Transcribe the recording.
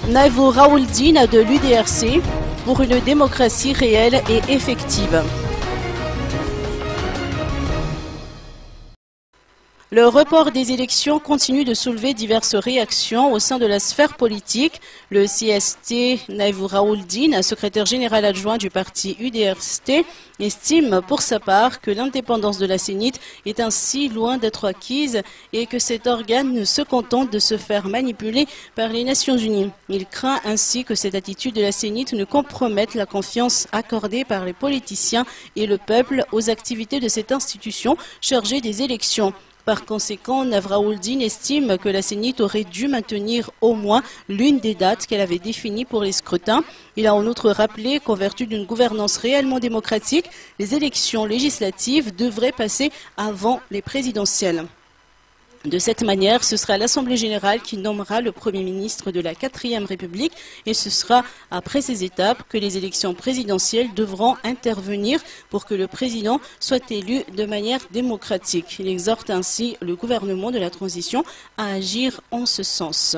Naïvou Raouldine de l'UDRC pour une démocratie réelle et effective. Le report des élections continue de soulever diverses réactions au sein de la sphère politique. Le CST Naïvou Raouldine, secrétaire général adjoint du parti UDRC, estime pour sa part que l'indépendance de la CENIT est ainsi loin d'être acquise et que cet organe se contente de se faire manipuler par les Nations Unies. Il craint ainsi que cette attitude de la CENIT ne compromette la confiance accordée par les politiciens et le peuple aux activités de cette institution chargée des élections. Par conséquent, Raouldine estime que la CENIT aurait dû maintenir au moins l'une des dates qu'elle avait définies pour les scrutins. Il a en outre rappelé qu'en vertu d'une gouvernance réellement démocratique, les élections législatives devraient passer avant les présidentielles. De cette manière, ce sera l'Assemblée générale qui nommera le Premier ministre de la 4e République et ce sera après ces étapes que les élections présidentielles devront intervenir pour que le président soit élu de manière démocratique. Il exhorte ainsi le gouvernement de la transition à agir en ce sens.